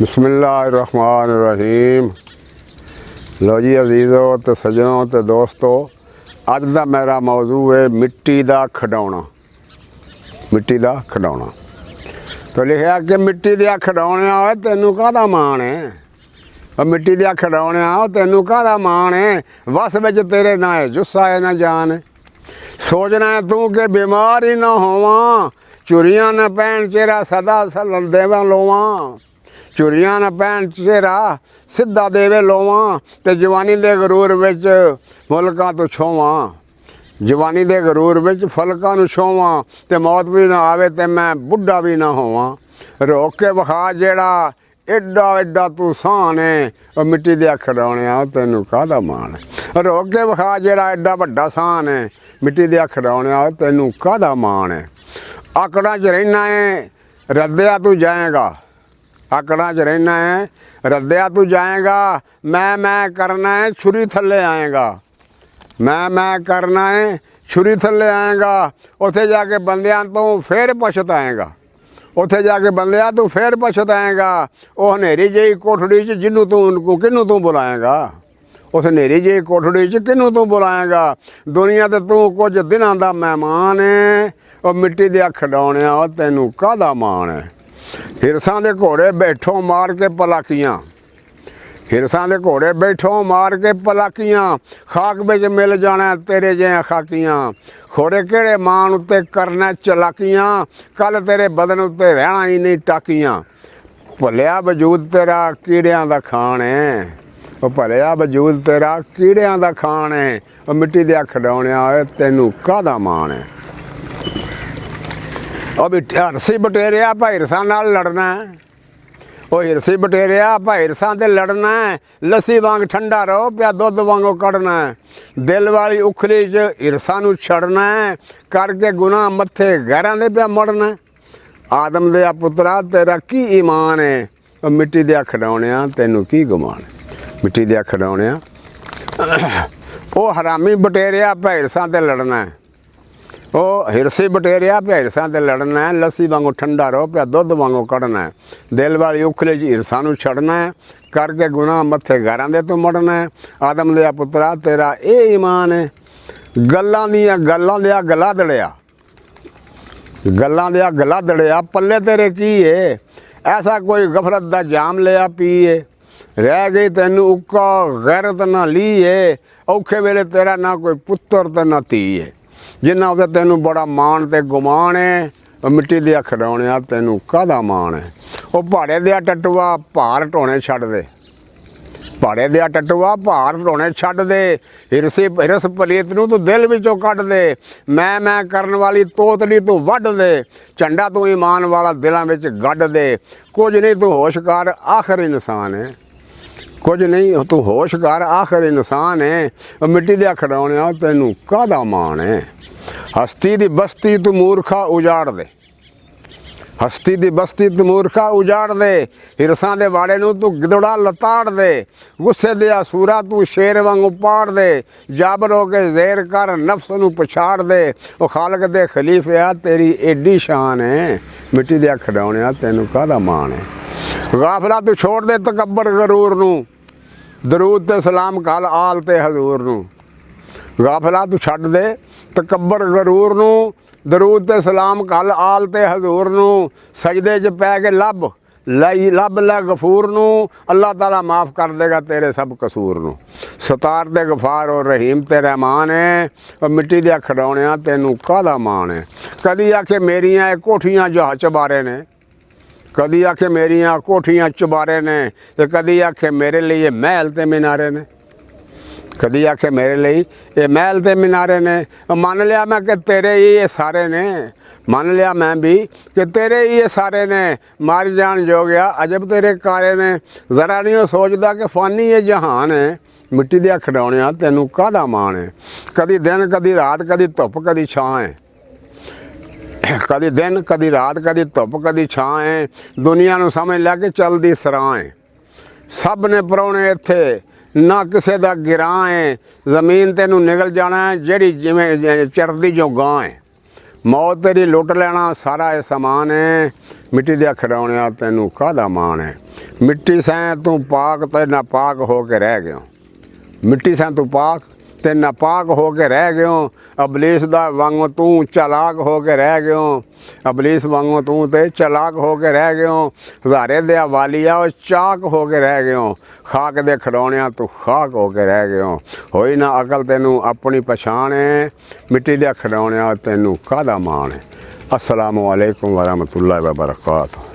बिस्मिल्लाहिर्रहमानिर्रहीम। लो जी अजीज़ो तो सजनों तो दोस्तों, अज का मेरा मौजू है मिट्टी का खिडौना। मिट्टी का खिडौना तो लिखा कि मिट्टी दिया खिडौनिया हो तेनू काहदा मान है। मिट्टी दिया खिडौनिया हो तेनू काहदा मान है। वस बिच तेरे ना है जुस्सा है ना जान है। सोचना है तू कि बीमार ही ना होवा, चुरियां न पैन चेहरा सदा देवा लोवा। चुरियां न पैन चेहरा सीधा देवे लोवा, ते जवानी दे गरूर विच मुल्कां तो छोवां। जवानी दे गरूर विच फलकां नूं छोवां, ते मौत भी ना आवे ते मैं बुढ़ा भी ना होवां। रोक के विखा जेड़ा एडा एडा तू सान है, और मिट्टी दिया खिडौनिया तैनू काहदा मान है। रोक के विखा जेड़ा एडा वड्डा सान है, मिट्टी दिया खिडौनिया तैनू काहदा मान है। आकड़ां च रहना है रद्दिया तू जाएगा। आकड़ां च रहना है रद्दिया तू जाएगा। मैं करना है छुरी थल्ले आएगा। मैं करना है छुरी थल्ले आएगा। उत्थे जाके बंदियां तो फिर पछताएगा। उत्थे जाके बंदियां तू फिर पछताएगा। वो हनेरी जी कोठड़ी च जिन्नू तू किनू तू बुलाएगा। उस हनेरी जी कोठड़ी च किनू तू बुलाएगा। दुनिया ते तू कुछ दिनां दा मेहमान है। और मिट्टी दिया खिडौनिया तैनू काहदा मान है। हिरसां दे घोड़े बैठो मार के पलाकियां। हिरसां दे घोड़े बैठो मार के पलाकियां। खाक विच मिल जाना तेरे जिहे खाकियां। खोड़े केड़े मान उत्ते करना चलाकियां। कल तेरे बदन उत्ते रहना ही नहीं टाकियां। भलिया वजूद तेरा कीड़ियां दा खान है। वो भलिया वजूद तेरा कीड़ियां दा खान है। और मिट्टी दिया खिडौनिया तैनू काहदा मान है। और हिरसी बटेरिया भाई हिरसां नाल लड़ना है। वो हिरसी बटेरिया भाई हिरसां ते लड़ना है। लस्सी वांग ठंडा रहो पिया दुध वांगो कड़ना है। दिल वाली उखली च हिरसां नू छड़ना है। करके गुनाह मत्थे गैरां दे पिया मुड़ना है। आदम दे पुत्रा तेरा की ईमान है। और मिट्टी दिया खिडौनिया तैनू की गुमान है। मिट्टी दिया खिडौनिया वो हरामी बटेरिया भाई हिरसां ते लड़ना है। वो हिरसी बटेरिया पे हिरसां ते लड़ना है। लस्सी वांगू ठंडा रहो पिया दुध वांगू कड़ना है। दिल वाली उखले जी हिरसां नू छड़ना है। करके गुनाह मत्थे गैरां दे तू मुड़ना है। आदम दिया पुत्रा तेरा ये ईमान है। गल्लां दिया गला दड़िया। गल्लां दिया गला दड़िया पल्ले तेरे की है। ऐसा कोई गफरत दा जाम लिया पीए। रह गई तैनू उक्का गैरत ना ली है। औखे वेले तेरा ना कोई पुत्तर ते ना धी है। जिन्ना उते तैनू बड़ा मान ते गुमान है। और मिट्टी दिया खिडौनिया तैनू काहदा मान है। वो भाड़े दिया टट्टुआ भार ढोने छड्ड दे। भाड़े दिया टट्टुआ भार ढोने छड्ड दे। हिरस पलीत नू तू दिल विचों कढ दे। मैं करन वाली तोतली तू वढ दे। झंडा तू ईमान वाला दिलां विच गढ़ दे। कुछ नहीं तू होशकार आखिर इंसान है। कुछ नहीं तू होशकार आखिर इंसान है। और मिट्टी दिया खिडौनिया तैनू काहदा मान है। हस्ती दी बस्ती तू मूर्खा उजाड़ दे। हस्ती दी बस्ती तू मूर्खा उजाड़ दे। हिरसां दे वाड़े नू तू गिदड़ा लताड़ दे। गुस्से दे सूरा तू शेर वांगू पाड़ दे। जाबर हो के ज़ेर कर नफ्स नू पछाड़ दे। वो खालक दे खलीफिया तेरी एडी शान है। मिट्टी दिया खिडौनिया तैनू काहदा मान है। गाफला तू छोड़ दे तकब्बर गरूर नू। दरूद ते सलाम कल आल ते हजूर नू। गाफला तू छड्ड दे तकब्बर गरूर नू। दरूद ते सलाम कल आल ते हजूर नू। सजदे च पै के लब लै गफूर नू। अल्लाह ताला माफ़ कर देगा तेरे सब कसूर नू। सतार ते गफार और रहीम ते रहमान है। और मिट्टी दिया खिडौनिया तैनू काहदा मान है। कदी आखे मेरियां कोठियां जहा चबारे ने। कदी आखे मेरियां कोठियां चुबारे ने। ते कदी आखे मेरे लिए महल ते मीनारे ने। कदी आखे मेरे लिए ये महल ते मीनारे ने। मान लिया मैं कि तेरे ही ये सारे ने। मान लिया मैं भी कि तेरे ही ये सारे ने। मारी जान जो गया अजब तेरे कारे ने। ज़रा नहीं सोचदा कि फानी ये जहान है। मिट्टी दिया खिडौनिया तैनू काहदा मान है। कदी दिन कदी रात कदी धुप कदी छां है। कदी दिन कदी रात कदी धुप कदी छां है। दुनिया नू समझ लै के चलदी सरां है। सब ने परौने इत्थे ना किसे दा गिरां है। जमीन तैनू निगल जाना है जेड़ी जिवें चरदी जो गां है। मौत तेरी लुट लेना सारा ये समान है। ਮਿੱਟੀ ਦੇ ਖਿਡੌਣਿਆਂ ਤੈਨੂੰ ਕਾਹਦਾ ਮਾਣ ਹੈ। ਮਿੱਟੀ ਸੈਂ ਤੂੰ ਪਾਕ ਤੇ ਨਾਪਾਕ ਹੋ ਕੇ ਰਹਿ ਗਿਓ। ਮਿੱਟੀ ਸੈਂ ਤੂੰ ਪਾਕ ਤੇ ਨਾਪਾਕ ਹੋ ਕੇ ਰਹਿ ਗਿਓ। ਅਬਲੀਸ ਦਾ ਵਾਂਗੂ ਤੂੰ ਚਲਾਕ ਹੋ ਕੇ ਰਹਿ ਗਿਓ। ਅਬਲੀਸ ਵਾਂਗੂ ਤੂੰ ਤੇ ਚਲਾਕ ਹੋ ਕੇ ਰਹਿ ਗਿਓ। ਹਜ਼ਾਰੇ ਦੇ ਵਾਲੀਆ ਉਹ ਚਾਕ ਹੋ ਕੇ ਰਹਿ ਗਿਓ। ਖਾਕ ਦੇ ਖਿਡੌਣਿਆਂ ਤੂੰ ਖਾਕ ਹੋ ਕੇ ਰਹਿ ਗਿਓ। ਹੋਈ ਨਾ ਅਕਲ ਤੈਨੂੰ ਆਪਣੀ ਪਛਾਣ ਹੈ। ਮਿੱਟੀ ਦੇ ਖਿਡੌਣਿਆਂ ਤੈਨੂੰ ਕਾਹਦਾ ਮਾਣ ਹੈ। अस्सलामु अलैकुम वरहमतुल्लाहि वबरकातुहू।